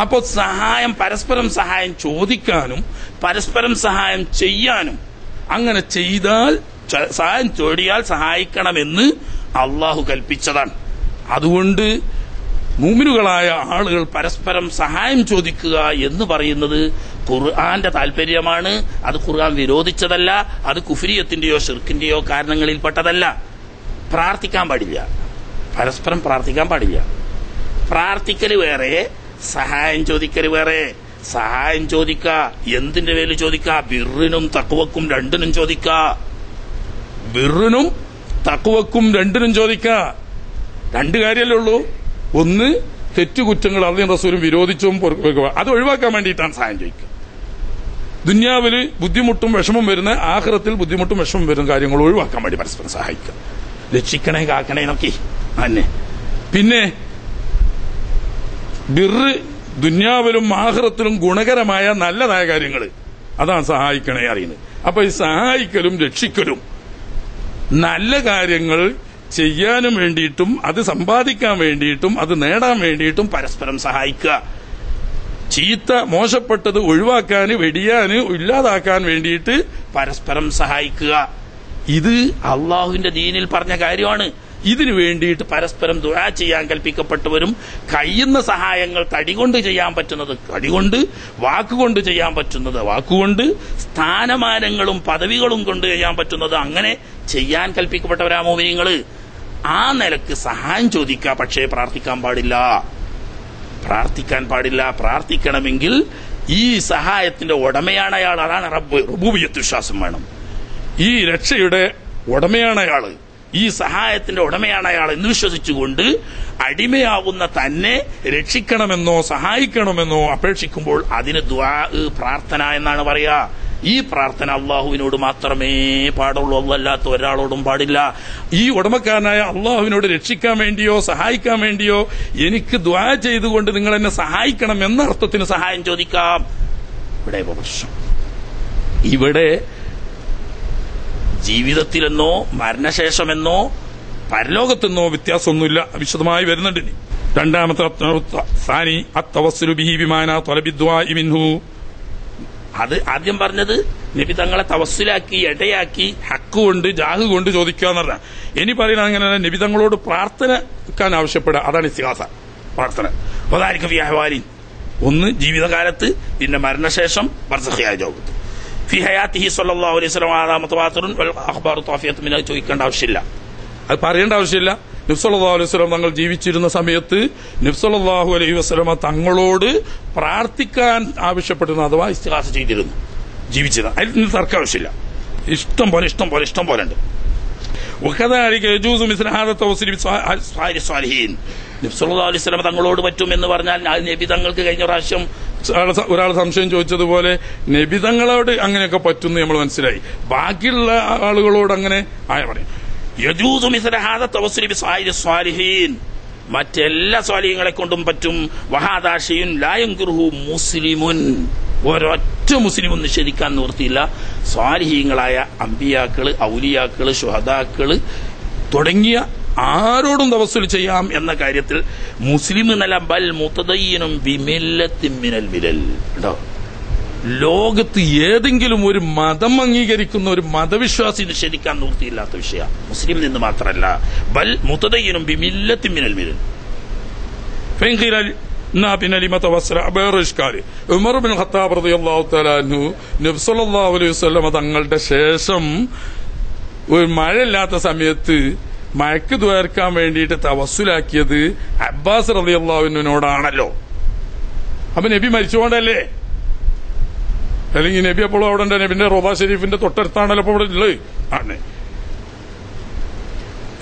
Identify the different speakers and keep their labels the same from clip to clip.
Speaker 1: അപ്പോൾ സഹായം, പരസ്പരം സഹായം ചോദിക്കാനും പരസ്പരം സഹായം ചെയ്യാനും, അങ്ങനെ ചെയ്താൽ സഹായം ചോദിയാൽ സഹായിക്കണമെന്ന് അള്ളാഹു കൽപ്പിച്ചതാണ്. അതുകൊണ്ട് മുഅ്മിനുകളായ ആളുകൾ പരസ്പരം സഹായം ചോദിക്കുക എന്ന് പറയുന്നത് ഖുർആന്റെ താല്പര്യമാണ്. അത് ഖുർആൻ വിരോധിച്ചതല്ല, അത് കുഫ്രിയത്തിന്റെയോ ശിർക്കിന്റെയോ കാരണങ്ങളിൽപ്പെട്ടതല്ല. പ്രാർത്ഥിക്കാൻ പാടില്ല, പരസ്പരം പ്രാർത്ഥിക്കാൻ പാടില്ല. പ്രാർത്ഥിക്കല് വേറെ, സഹായം ചോദിക്കല് വേറെ. സഹായം ചോദിക്ക, എന്തിന്റെ പേരിൽ ചോദിക്ക? ബിറിനും തഖ്വക്കും രണ്ടിനും ചോദിക്ക. ബിറിനും തഖ്വക്കും രണ്ടിനും ചോദിക്ക. രണ്ട് കാര്യമല്ലേ ഉള്ളൂ. ഒന്ന്, തെറ്റുകുറ്റങ്ങൾ അള്ളയും റസൂലും വിരോധിച്ചും അത് ഒഴിവാക്കാൻ വേണ്ടിയിട്ടാണ് സഹായം ചോദിക്കുക. ദുനിയാവിൽ ബുദ്ധിമുട്ടും വിഷമം വരുന്ന, ആഖിറത്തിൽ ബുദ്ധിമുട്ടും വിഷമം വരുന്ന കാര്യങ്ങൾ ഒഴിവാക്കാൻ വേണ്ടി പരസ്പരം സഹായിക്കുക. രക്ഷിക്കണേ കാക്കണേ നോക്കി തന്നെ. പിന്നെ ബിറ് ദുനിയാവിലും ആഖിറത്തിലും ഗുണകരമായ നല്ലതായ കാര്യങ്ങൾ, അതാണ് സഹായിക്കണേ അറിയുന്നത്. അപ്പൊ ഈ സഹായിക്കലും രക്ഷിക്കലും നല്ല കാര്യങ്ങൾ ചെയ്യാനും വേണ്ടിയിട്ടും അത് സമ്പാദിക്കാൻ വേണ്ടിയിട്ടും അത് നേടാൻ വേണ്ടിയിട്ടും പരസ്പരം സഹായിക്കുക. ചീത്ത മോശപ്പെട്ടത് ഒഴിവാക്കാൻ, വെടിയാന്, ഇല്ലാതാക്കാൻ വേണ്ടിയിട്ട് പരസ്പരം സഹായിക്കുക. ഇത് അള്ളാഹുവിന്റെ ദീനിൽ പറഞ്ഞ കാര്യമാണ്. ഇതിനു വേണ്ടിയിട്ട് പരസ്പരം ദുആ ചെയ്യാൻ കൽപ്പിക്കപ്പെട്ടവരും, കഴിയുന്ന സഹായങ്ങൾ തടികൊണ്ട് ചെയ്യാൻ പറ്റുന്നത് തടികൊണ്ട്, വാക്കുകൊണ്ട് ചെയ്യാൻ പറ്റുന്നത് വാക്കുകൊണ്ട്, സ്ഥാനമാനങ്ങളും പദവികളും കൊണ്ട് ചെയ്യാൻ പറ്റുന്നത് അങ്ങനെ ചെയ്യാൻ കൽപ്പിക്കപ്പെട്ടവരാ മുഅ്മിനീങ്ങള്. ആ നിലക്ക് സഹായം ചോദിക്കുക, പക്ഷേ പ്രാർത്ഥിക്കാൻ പാടില്ല. പ്രാർത്ഥിക്കാൻ പാടില്ല. പ്രാർത്ഥിക്കണമെങ്കിൽ ഈ സഹായത്തിന്റെ ഉടമയാണ് അയാൾ. അതാണ് റബ്ബ്. റുബൂബിയ്യത്ത് വിശ്വാസം വേണം. ഈ രക്ഷയുടെ ഉടമയാണ് അയാള്, ഈ സഹായത്തിന്റെ ഉടമയാണ് അയാൾ എന്ന് വിശ്വസിച്ചുകൊണ്ട് അടിമയാവുന്ന തന്നെ രക്ഷിക്കണമെന്നോ സഹായിക്കണമെന്നോ അപേക്ഷിക്കുമ്പോൾ അതിന് ദുആ, പ്രാർത്ഥന എന്നാണ് പറയാ. ഈ പ്രാർത്ഥന അള്ളാഹുവിനോട് മാത്രമേ പാടുള്ളൂ, അല്ലാത്ത ഒരാളോടും പാടില്ല. ഈ ഉടമക്കാരനായ അള്ളാഹുവിനോട് രക്ഷിക്കാൻ വേണ്ടിയോ സഹായിക്കാൻ വേണ്ടിയോ എനിക്ക് ദുആ ചെയ്തുകൊണ്ട് നിങ്ങൾ എന്നെ സഹായിക്കണം എന്ന അർത്ഥത്തിന് സഹായം ചോദിക്കാം. ഇവിടെ പ്രശ്നം, ഇവിടെ ജീവിതത്തിലെന്നോ മരണശേഷമെന്നോ പരലോകത്തെന്നോ വ്യത്യാസമൊന്നുമില്ല, വിശദമായി വരുന്നുണ്ട്. രണ്ടാമത്തെ സാനി അത്തവസ്സുലു ബിഹി ബിമാന ത്വലബി ദുആഇ മിൻഹു. അത് ആദ്യം പറഞ്ഞത് നബി തങ്ങളെ തവസ്സുലാക്കി, ഇടയാക്കി, ഹക്ക് കൊണ്ട്, ജാഹ് കൊണ്ട് ചോദിക്കുക എന്ന് പറഞ്ഞാൽ. ഇനി പറയുന്നത് അങ്ങനെ നബി തങ്ങളോട് പ്രാർത്ഥനക്കാൻ ആവശ്യപ്പെടുക, അതാണ് ഇസ്തിഗാസ പ്രാർത്ഥന. വദാലിക ഫീ അഹ്വാലിൻ, ഒന്ന് ജീവിതകാലത്ത്, പിന്നെ മരണശേഷം ബർസഖിയായ ലോകത്ത്. ഫി ഹയാത്തിഹി സ്വല്ലല്ലാഹു അലൈഹി വസല്ലം ആദാ മുതവാത്തിറുൻ വൽ അഖ്ബാറു ത്വാഫിയത്തുൻ മിന, ചോദിക്കേണ്ട ആവശ്യമില്ല, അത് പറയേണ്ട ആവശ്യമില്ല. നബി സല്ലല്ലാഹു അലൈഹി വസല്ലം തങ്ങൾ ജീവിച്ചിരുന്ന സമയത്ത് നബി സല്ലല്ലാഹു അലൈഹി വസല്ലം തങ്ങളോട് പ്രാർത്ഥിക്കാൻ ആവശ്യപ്പെട്ടിരുന്നു, അഥവാ ഇസ്തിഗാസ ചെയ്തിരുന്നു ജീവിച്ചത്. അതിൽ തർക്കം ആവശ്യമില്ല. ഇഷ്ടം പോലെ ഉണ്ട്. വകദാലിക യജൂസു മിസ്ല ഹാദാ തവസ്സുൽ ബിസ്വാലിഹീൻ. നബി സല്ലല്ലാഹു അലൈഹി വസല്ലം തങ്ങളോട് പറ്റും എന്ന് പറഞ്ഞാൽ നബി തങ്ങൾക്ക് കഴിഞ്ഞ പ്രാവശ്യം ഒരാൾ സംശയം ചോദിച്ചതുപോലെ നബി തങ്ങളോട് അങ്ങനെയൊക്കെ പറ്റുമെന്ന് നമ്മൾ മനസ്സിലായി. ബാക്കിയുള്ള ആളുകളോട് അങ്ങനെ പറയും. യജൂസു മിസ്ല ഹാദാ തവസ്സുൽ ബിസ്വാലിഹീൻ, മറ്റെല്ലാ സ്വാലിഹീങ്ങളെ കൊണ്ടും പറ്റും. വഹാദാ ശൈഉൻ ലാ യൻകുറുഹു മുസ്ലിമുൻ, ഒരൊറ്റ മുസ്ലിമും നിഷേധിക്കാൻ നിവൃത്തിയില്ല. സ്വാലിഹീങ്ങളായ അമ്പിയാക്കള്, ഔലിയാക്കള്, ശുഹദാക്കള് തുടങ്ങിയ ആരോടും തവസ്സുൽ ചെയ്യാം എന്ന കാര്യത്തിൽ മുസ്ലിം എന്നല്ല, ബൽ മുതദയ്യിനും ബിമില്ലത്തിൻ മിനൽ മിലൽ. ലോകത്ത് ഏതെങ്കിലും ഒരു മതം അംഗീകരിക്കുന്ന ഒരു മതവിശ്വാസി നിഷേധിക്കാൻ നിവൃത്തിയില്ലാത്ത വിഷയ, മുസ്ലിം നിന്ന് മാത്രമല്ല, ബൽ മുതദയ്യിനും ബിമില്ലത്തിൻ മിനൽ മിലൽ. പിന്നെ ഉമർ ബിൻ ഖത്താബ് റളിയല്ലാഹു തആല അൻഹു നബി സല്ലല്ലാഹു അലൈഹി വസല്ലം തങ്ങളുടെ ശേഷം ഒരു മഴയില്ലാത്ത സമയത്ത് മഴക്ക് ദ്വാരക്കാൻ വേണ്ടിയിട്ട് തവസ്സുലാക്കിയത് അബ്ബാസ് റളിയല്ലാഹു അൻഹുവിനോടാണല്ലോ. അപ്പൊ നബി മരിച്ചുകൊണ്ടല്ലേ? അല്ലെങ്കിൽ നബി അപ്പോഴും അവിടെ ഉണ്ട്, നബിന്റെ റോദ ഷരീഫിന്റെ തൊട്ടടുത്താണല്ലോ അപ്പോൾ ഇവിടെ ഉള്ളത് ആണ്.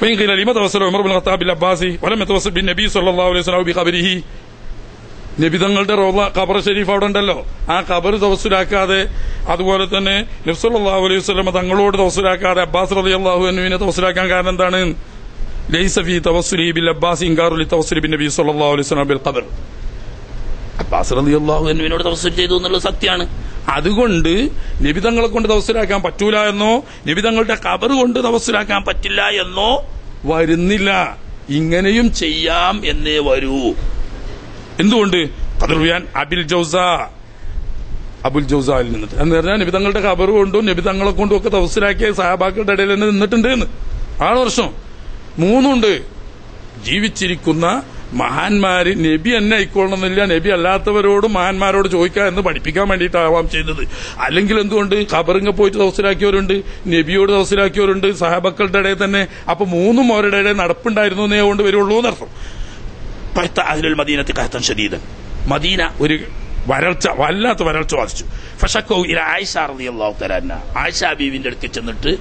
Speaker 1: لما توسل عمر بن الخطاب بالعباسي ولم يتوسل بالنبي صلى الله عليه وسلم بقبره. നബി തങ്ങളുടെ റൗള ഖബർ ഷരീഫ് അവിടെ ഉണ്ടല്ലോ, ആ ഖബർ തവസ്സുലാക്കാതെ, അതുപോലെ തന്നെ നബി സല്ലല്ലാഹു അലൈഹി വസല്ലം തങ്ങളോട് തവസ്സുലാക്കാതെ അബ്ബാസ് റളിയല്ലാഹു അൻഹുവിനെ തവസ്സുലാക്കാൻ കാരണം എന്താണ്? ലൈസ ഫീ തവസ്സുലി ബിൽ അബ്ബാസ് ഇൻകാറു ലി തവസ്സുലി ബിൻ നബി സല്ലല്ലാഹു അലൈഹി വസല്ലം ബിൽ ഖബർ. അബ്ബാസ് റളിയല്ലാഹു അൻഹുവിനോട് തവസ്സുൽ ചെയ്തു എന്നുള്ളത് സത്യമാണ്. അതുകൊണ്ട് നബി തങ്ങളെ കൊണ്ട് തവസ്സുലാക്കാൻ പറ്റൂല എന്നോ നബി തങ്ങളുടെ ഖബർ കൊണ്ട് തവസ്സുലാക്കാൻ പറ്റില്ല എന്നോ വരുന്നില്ല. ഇങ്ങനെയും ചെയ്യാം എന്നേ വരൂ. എന്തുകൊണ്ട്? ഖദറുയാൻ അബുൽ ജൗസായിൽ നിന്നിട്ട് എന്ന് പറഞ്ഞാൽ നബി തങ്ങളുടെ ഖബർ കൊണ്ടും നബി തങ്ങളെ കൊണ്ടും ഒക്കെ തഫ്സീലാക്കിയ സഹാബാക്കളുടെ ഇടയിൽ തന്നെ നിന്നിട്ടുണ്ട് എന്ന് 6 വർഷം. 3 ജീവിച്ചിരിക്കുന്ന മഹാന്മാര് നബി എന്നെ ആയിക്കൊള്ളണമെന്നില്ല, നബി അല്ലാത്തവരോടും മഹാന്മാരോട് ചോദിക്കുക എന്ന് പഠിപ്പിക്കാൻ വേണ്ടിയിട്ടാവാം ചെയ്തത്. അല്ലെങ്കിൽ എന്തുകൊണ്ട് ഖബറിങ്ങ പോയിട്ട് തഫ്സീലാക്കിയവരുണ്ട്, നബിയോട് തഫ്സീലാക്കിയവരുണ്ട് സഹാബക്കളുടെ ഇടയിൽ തന്നെ. അപ്പൊ 3 അവരുടെ ഇടയിൽ നടപ്പുണ്ടായിരുന്നു എന്നേ കൊണ്ട് വരുള്ളൂ എന്നർത്ഥം. മദീന ഒരു വരൾച്ച, വല്ലാത്ത വരൾച്ച ബാധിച്ചു. ഫശക്കൗ ഇലാ ആയിഷ റളിയല്ലാഹു തആല അൻഹ, ആയിഷ ബീവിന്റെ അടുത്ത് ചെന്നിട്ട്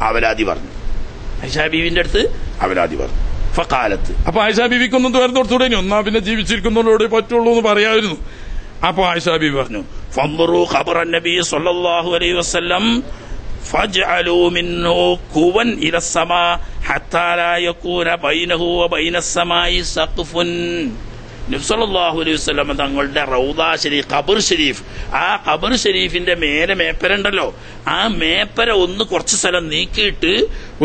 Speaker 1: അവലാതി പറഞ്ഞു. ഫഖാലത്ത്, അപ്പൊ ആയിഷ ബീവിക്കൊന്നും തുറന്നു കൊടുത്തൂടെ, ഒന്നാ പിന്നെ ജീവിച്ചിരിക്കുന്നവരോട് പറ്റുള്ളൂ എന്ന് പറയായിരുന്നു. അപ്പൊ ആയിഷ ബീവി പറഞ്ഞു, ഫൻദുറൂ ഖബറൻ നബി സ്വല്ലല്ലാഹു അലൈഹി വസല്ലം ഫജ്അലൂ മിൻഹു കുവൻ ഇലസ് സമാ ഹത്താ ലാ യകൂന ബൈനഹു വ ബൈനസ് സമായി സഖ്ഫുൻ. നബി സല്ലല്ലാഹു അലൈഹി വസല്ലം തങ്ങളുടെ റൗദ ശരീഫ്, ഖബർ ശരീഫ്, ആ ഖബർ ശരീഫിന്റെ മേലെ മേപ്പരുണ്ടല്ലോ, ആ മേപ്പര ഒന്ന് കുറച്ച് സ്ഥലം നീക്കിയിട്ട്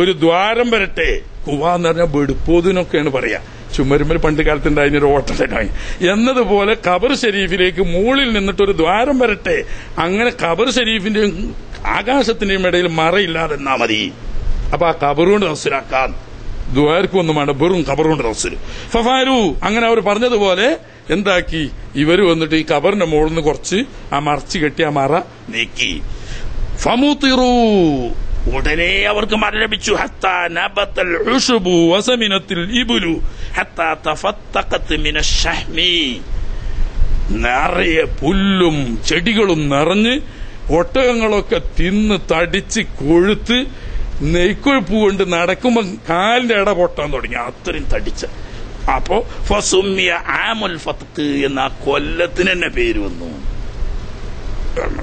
Speaker 1: ഒരു ദ്വാരം വരട്ടെ. കുവ എന്ന് പറഞ്ഞാൽ വെടുപ്പോതിനൊക്കെയാണ് പറയാ, ചുമരുമ്പൽ പണ്ട് കാലത്തുണ്ടായിരുന്ന ഒരു ഓട്ടത്തിനായി എന്നതുപോലെ ഖബർ ഷരീഫിലേക്ക് മുകളിൽ നിന്നിട്ടൊരു ദ്വാരം വരട്ടെ. അങ്ങനെ ഖബർ ഷരീഫിന്റെയും ആകാശത്തിന്റെയും ഇടയിൽ മറയില്ലാതെ എന്നാ മതി. അപ്പൊ ആ ഖബറുകൊണ്ട് തഫ്സീലാക്കാൻ ദ്വാർക്കൊന്നും വേണ്ട, വെറും ഖബറുകൊണ്ട് തഫ്സീൽ. ഫഫാലു, അങ്ങനെ അവർ പറഞ്ഞതുപോലെ എന്താക്കി, ഇവര് വന്നിട്ട് ഈ ഖബറിന്റെ മുകളിൽ നിന്ന് കുറച്ച് ആ മറച്ചു കെട്ടി ആ മറ നീക്കി. ഫമുതിറു, ഉടനെ അവർക്ക് മഴ ലഭിച്ചു. ഹത്താ നബതൽ ഉശുബു വസമിനത്തിൽ ഇബ്ലു ഹത്താ തഫത്തഖത് മിനശ് ശഹ്മി, നിറയെ പുല്ലും ചെടികളും നിറഞ്ഞ് ഒട്ടകങ്ങളൊക്കെ തിന്ന് തടിച്ച് കൊഴുത്ത് നെയ്ക്കൊഴുപ്പ് കൊണ്ട് നടക്കുമ്പോ കാലിന്റെ ഇട പൊട്ടാൻ തുടങ്ങി, അത്രയും തടിച്ച. അപ്പോ ഫസുമ്മിയ ആമുൽ ഫത്ഖ് എന്ന കൊല്ലത്തിന് തന്നെ പേര് വന്നു.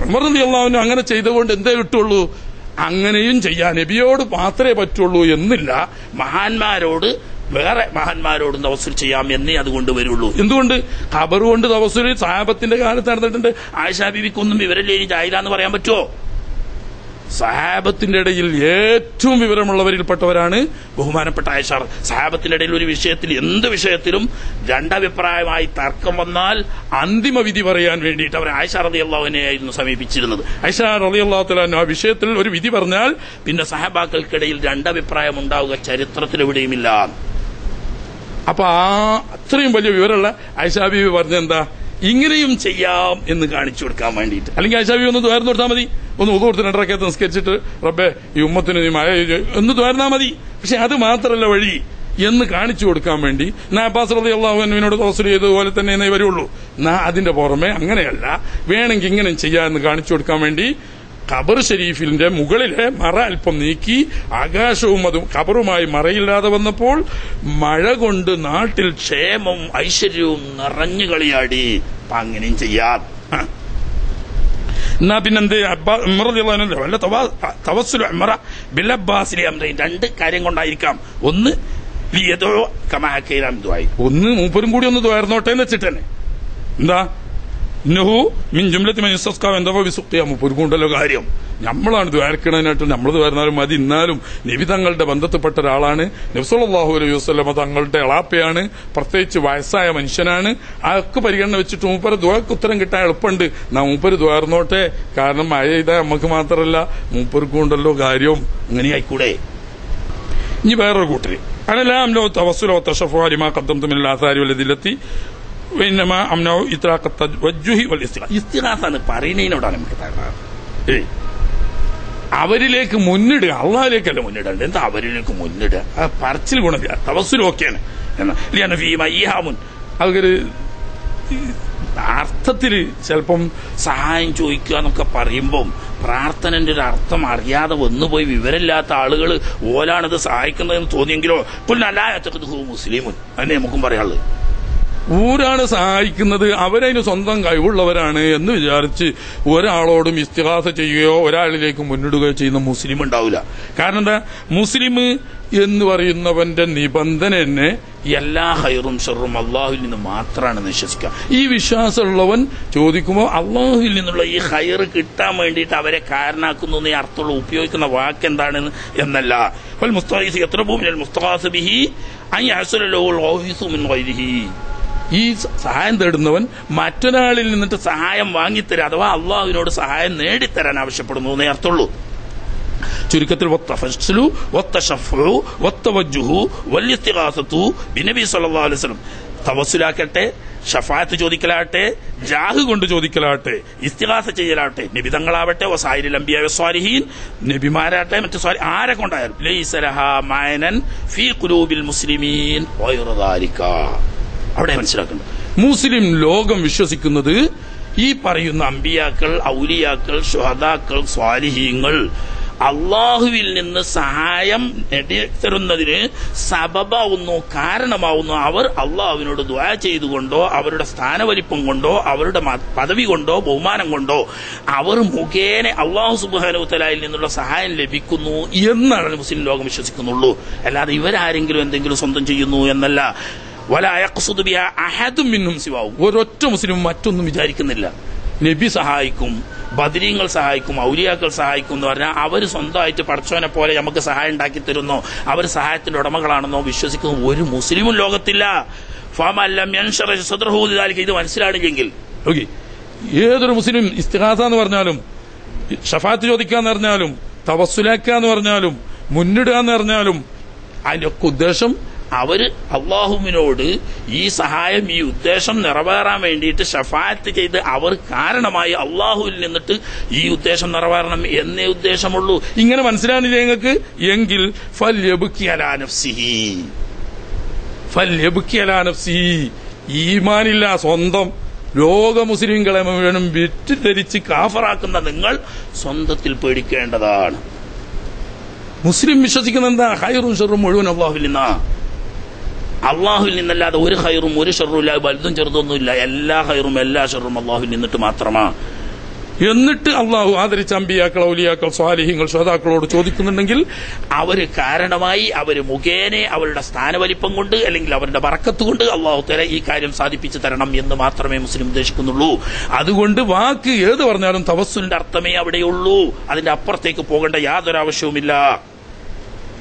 Speaker 1: ഉമർ റളിയല്ലാഹു അൻഹു അങ്ങനെ ചെയ്തുകൊണ്ട് എന്തേ കിട്ടുള്ളൂ, അങ്ങനെയും ചെയ്യാൻ നബിയോട് മാത്രമേ പറ്റുള്ളൂ എന്നില്ല, മഹാന്മാരോട് വേറെ മഹാന്മാരോടും തവസ്സുൽ ചെയ്യാം എന്നേ അതുകൊണ്ട് വരുള്ളൂ. എന്തുകൊണ്ട്, ഖബർ കൊണ്ട് തവസ്സുൽ സഹാബത്തിന്റെ കാലത്ത് നടന്നിട്ടുണ്ട്. ആയിഷാ ബീവിക്കൊന്നും വിവരമില്ല, ജാഹിലാന്ന് പറയാൻ പറ്റുമോ? സഹാബത്തിന്റെ ഇടയിൽ ഏറ്റവും വിവരമുള്ളവരിൽപ്പെട്ടവരാണ് ബഹുമാനപ്പെട്ട ആയിഷ. സഹാബത്തിന്റെ ഇടയിൽ ഒരു വിഷയത്തിൽ, എന്ത് വിഷയത്തിലും രണ്ടഭിപ്രായമായി തർക്കം വന്നാൽ അന്തിമ വിധി പറയാൻ വേണ്ടിയിട്ട് അവർ ആയിഷ റളിയല്ലാഹു അൻഹയായിരുന്നു സമീപിച്ചിരുന്നത്. ആയിഷ റളിയല്ലാഹു തആല ആ വിഷയത്തിൽ ഒരു വിധി പറഞ്ഞാൽ പിന്നെ സഹാബാക്കൾക്കിടയിൽ രണ്ടഭിപ്രായം ഉണ്ടാവുക ചരിത്രത്തിൽ എവിടെയുമില്ല. അപ്പൊ അത്രയും വലിയ വിവരമുള്ള ആയിഷ ബീവി പറഞ്ഞെന്താ, ഇങ്ങനെയും ചെയ്യാം എന്ന് കാണിച്ചു കൊടുക്കാൻ വേണ്ടിയിട്ട്. അല്ലെങ്കിൽ ആയിഷ ബീവി ഒന്ന് ദ്വാരം കൊടുത്താൽ മതി, ഒന്ന് ഉദു കൊടുത്ത് 2 റക്അത്ത് നിസ്കരിച്ചിട്ട് റബ്ബേ ഈ ഉമ്മത്തിന് നീ മഴ എന്ന് ദ്വാരുന്നാ മതി. പക്ഷെ അത് മാത്രമല്ല വഴി എന്ന് കാണിച്ചു കൊടുക്കാൻ വേണ്ടി അബ്ബാസ് റളിയല്ലാഹു അൻഹുവിനോട് തവസ്സുൽ ചെയ്തതുപോലെ തന്നെ എന്നേ വരുള്ളൂ. അതിന്റെ പുറമെ അങ്ങനെയല്ല, വേണമെങ്കിൽ ഇങ്ങനെ ചെയ്യാമെന്ന് കാണിച്ചു കൊടുക്കാൻ വേണ്ടി ഖബർ ഷരീഫിന്റെ മുകളിലെ മറ അല്പം നീക്കി ആകാശവും അതും ഖബറുമായി മറയില്ലാതെ വന്നപ്പോൾ മഴ കൊണ്ട് നാട്ടിൽ ക്ഷേമവും ഐശ്വര്യവും നിറഞ്ഞു കളിയാടി. അപ്പൊ അങ്ങനെയും ചെയ്യാം. എന്നാ പിന്നെന്ത്, വല്ല തവസ്സുൽ ഉംറ ബിൽ അബ്ബാസിലെ അംറൈൻ, 2 കാര്യം കൊണ്ടായിരിക്കാം. ഒന്ന് ലിയദു കമാ കൈറാം ദുആയി, ഒന്ന് മൂപ്പരും കൂടി ഒന്ന് ദ്വാർന്നോട്ടെ എന്ന് വെച്ചിട്ട് തന്നെ. എന്താ ഇന്നഹു മിൻ ജുംലത്തി മൻ യസ്തസ്ഖാ എന്തോ ബിസുഖിയ, മൂപ്പർക്കുണ്ടല്ലോ കാര്യം. നമ്മളാണ് ദ്വാരക്കണതിനായിട്ട് നമ്മൾ ദ്വാരുന്നാലും മതി. എന്നാലും നബി തങ്ങളുടെ ബന്ധത്തിൽപ്പെട്ട ഒരാളാണ്, നബി സല്ലല്ലാഹു അലൈഹി വസല്ലം തങ്ങളുടെ എളാപ്പയാണ്, പ്രത്യേകിച്ച് വയസ്സായ മനുഷ്യനാണ്. അതൊക്കെ പരിഗണന വെച്ചിട്ട് മൂപ്പര് ദ്വാക്ക് ഉത്തരം കിട്ടാൻ എളുപ്പമുണ്ട്. മൂപ്പര് ദ്വാർന്നോട്ടെ, കാരണം മഴ ചെയ്താൽ നമുക്ക് മാത്രമല്ല മൂപ്പർക്കുണ്ടല്ലോ കാര്യം. അങ്ങനെ ആയിക്കൂടെ. ഇനി വേറൊരു കൂട്ടര് അനലാം ലോ തവസ്സുലോ തശഫു ലിമാ ഖദ്ദംതു മിനൽ ആസാരി വല്ലദില്ലത്തി വഇന്നമാ അംനഉ ഇത്റാഖ തവജ്ജുഹി വൽ ഇസ്തിഗാസ. ഇസ്തിഗാസയാണ് പറയുന്നതിനോടാണ് നമുക്ക് തകരാറ്. അവരിലേക്ക് മുന്നിടുക, അള്ളാഹിലേക്കല്ല മുന്നിടേണ്ടത്. എന്താ അവരിലേക്ക് മുന്നിടുക? പറച്ചിൽ ഗുണമില്ല. തവസ്സുൽ ഓക്കെയാണ്. അതൊരു അർത്ഥത്തില് ചിലപ്പം സഹായം ചോദിക്കുക എന്നൊക്കെ പറയുമ്പം പ്രാർത്ഥനന്റെ ഒരു അർത്ഥം അറിയാതെ വന്നുപോയി വിവരമില്ലാത്ത ആളുകൾ ഓലാണിത് സഹായിക്കുന്നതെന്ന് തോന്നിയെങ്കിലോ പുല്ലല്ലാഹു മുസ്ലിമുൻ, അതിനെ നമുക്കും പറയാനുള്ളത്. ഊരാണ് സഹായിക്കുന്നത്, അവരതിന് സ്വന്തം കഴിവുള്ളവരാണ് എന്ന് വിചാരിച്ച് ഒരാളോടും ഇസ്തിഗാസ ചെയ്യുകയോ ഒരാളിലേക്ക് മുന്നിടുകയോ ചെയ്യുന്ന മുസ്ലിം ഉണ്ടാവില്ല. കാരണം എന്താ, മുസ്ലിം എന്ന് പറയുന്നവന്റെ നിബന്ധന തന്നെ എല്ലാ ഹൈറും ഷറും അള്ളാഹുവിൽ നിന്ന് മാത്രമാണ് വിശ്വസിക്കുക. ഈ വിശ്വാസമുള്ളവൻ ചോദിക്കുമ്പോൾ അള്ളാഹുവിൽ നിന്നുള്ള ഈ ഹൈർ കിട്ടാൻ വേണ്ടിയിട്ട് അവരെ കാരണാക്കുന്നു എന്നേ അർത്ഥമുള്ള ഉപയോഗിക്കുന്ന വാക്ക് എന്താണെന്ന് എന്നല്ല. ഈ സഹായം തേടുന്നവൻ മറ്റൊരാളിൽ നിന്നിട്ട് സഹായം വാങ്ങിത്തരാൻ അഥവാ അള്ളാഹുവിനോട് സഹായം നേടിത്തരാൻ ആവശ്യപ്പെടുന്നു എന്നേ അർത്ഥമുള്ളൂ. ചുരുക്കത്തിൽ നബി സല്ലല്ലാഹു അലൈഹി വസല്ലം തവസ്സുലാക്കട്ടെ, ഷഫാഅത്ത് ചോദിക്കലാട്ടെ, ജാഹ് കൊണ്ട് ചോദിക്കലാട്ടെ, ഇസ്തിഗാസ ചെയ്യലാട്ടെ, നബിതങ്ങളാവട്ടെ, വസായിരിൽ അംബിയാ വസ്വാലിഹീൻ, നബിമാരാട്ടെ, മറ്റു ആരെ കൊണ്ടായാലും ലൈസ ലഹാ മഅനൻ ഫീ ഖുലൂബിൽ മുസ്ലിമീൻ ഗൈറ ദാലിക. അവിടെ മനസ്സിലാക്കുന്നത് മുസ്ലിം ലോകം വിശ്വസിക്കുന്നത് ഈ പറയുന്ന അമ്പിയാക്കൾ, ഔലിയാക്കൾ, ശുഹദാക്കൾ, സ്വാലിഹീങ്ങൾ അള്ളാഹുവിൽ നിന്ന് സഹായം നേടിത്തരുന്നതിന് സബബാവുന്നു, കാരണമാവുന്നു. അവർ അള്ളാഹുവിനോട് ദുആ ചെയ്തുകൊണ്ടോ അവരുടെ സ്ഥാനവലിപ്പം കൊണ്ടോ അവരുടെ പദവി കൊണ്ടോ ബഹുമാനം കൊണ്ടോ അവർ മുഖേന അള്ളാഹു സുബ്ഹാനഹു വ തആലയിൽ നിന്നുള്ള സഹായം ലഭിക്കുന്നു എന്നാണ് മുസ്ലിം ലോകം വിശ്വസിക്കുന്നുള്ളൂ. അല്ലാതെ ഇവരാരെങ്കിലും എന്തെങ്കിലും സ്വന്തം ചെയ്യുന്നു എന്നല്ല. വലാ യഖ്സുദു ബിഹാ അഹദും മിൻഹും സിവാഹു. ഒരൊറ്റ മുസ്ലിം മറ്റൊന്നും വിചാരിക്കുന്നില്ല. നബി സഹായിക്കും, ബദരീങ്ങൾ സഹായിക്കും, ഔലിയാക്കൾ സഹായിക്കും എന്ന് പറഞ്ഞാൽ അവർ സ്വന്തമായിട്ട് പടച്ചോനെ പോലെ നമുക്ക് സഹായം ഉണ്ടാക്കി തരുന്നോ അവർ സഹായത്തിന്റെ ഉടമകളാണെന്നോ വിശ്വസിക്കുന്ന ഒരു മുസ്ലിമും ലോകത്തില്ല. ഇത് മനസ്സിലാണെങ്കിൽ ഏതൊരു മുസ്ലിം ഇസ്തിഗാസ എന്ന് പറഞ്ഞാലും, ഷഫാഅത്ത് ചോദിക്കാന്ന് പറഞ്ഞാലും, തവസ്സുലാക്ക എന്ന് പറഞ്ഞാലും, മുന്നിടുക എന്ന് പറഞ്ഞാലും അതിന്റെ ഒക്കെ ഉദ്ദേശം അവര് അള്ളാഹുവിനോട് ഈ സഹായം, ഈ ഉദ്ദേശം നിറവേറാൻ വേണ്ടിയിട്ട് ഷഫാഅത്ത് ചെയ്ത് അവർ കാരണമായി അള്ളാഹുവിൽ നിന്നിട്ട് ഈ ഉദ്ദേശം നിറവേറണം എന്നേ ഉദ്ദേശമുള്ളൂ. ഇങ്ങനെ മനസ്സിലാകുന്നില്ല നിങ്ങൾക്ക് എങ്കിൽ ഫൽയബ്കി അലാ നഫ്സിഹി, ഈമാനില്ല സ്വന്തം ലോക മുസ്ലിംകളെ മുഴുവനും വിറ്റിദ്ധരിച്ച് കാഫറാക്കുന്ന നിങ്ങൾ സ്വന്തത്തിൽ പേടിക്കേണ്ടതാണ്. മുസ്ലിം വിശ്വസിക്കുന്ന എന്താ? ഖൈറും ഷർറും മുഴുവൻ അള്ളാഹുവിൽ നിന്നാ. അള്ളാഹുവിൽ നിന്നല്ലാതെ ഒരു ഖൈറും ഒരു ഷർറും ഇല്ല, വലുതും ചെറുതൊന്നുമില്ല. എല്ലാ ഖൈറും എല്ലാ ഷർറും അള്ളാഹുവിൽ നിന്നിട്ട് മാത്രമാ. എന്നിട്ട് അള്ളാഹു ആദരിച്ച അമ്പിയാക്കൾ, ഔലിയാക്കൾ, സ്വാലിഹീങ്ങൾ, ശുഹദാക്കളോട് ചോദിക്കുന്നുണ്ടെങ്കിൽ അവര് കാരണമായി, അവര് മുഖേന, അവരുടെ സ്ഥാനവലിപ്പം കൊണ്ട് അല്ലെങ്കിൽ അവരുടെ ബറക്കത്ത് കൊണ്ട് അള്ളാഹു തആല ഈ കാര്യം സാധിപ്പിച്ചു തരണം എന്ന് മാത്രമേ മുസ്ലിം ഉദ്ദേശിക്കുന്നുള്ളൂ. അതുകൊണ്ട് വാക്ക് ഏത് പറഞ്ഞാലും തവസ്സുലിന്റെ അർത്ഥമേ അവിടെയുള്ളൂ. അതിന്റെ അപ്പുറത്തേക്ക് പോകേണ്ട യാതൊരു ആവശ്യവുമില്ല.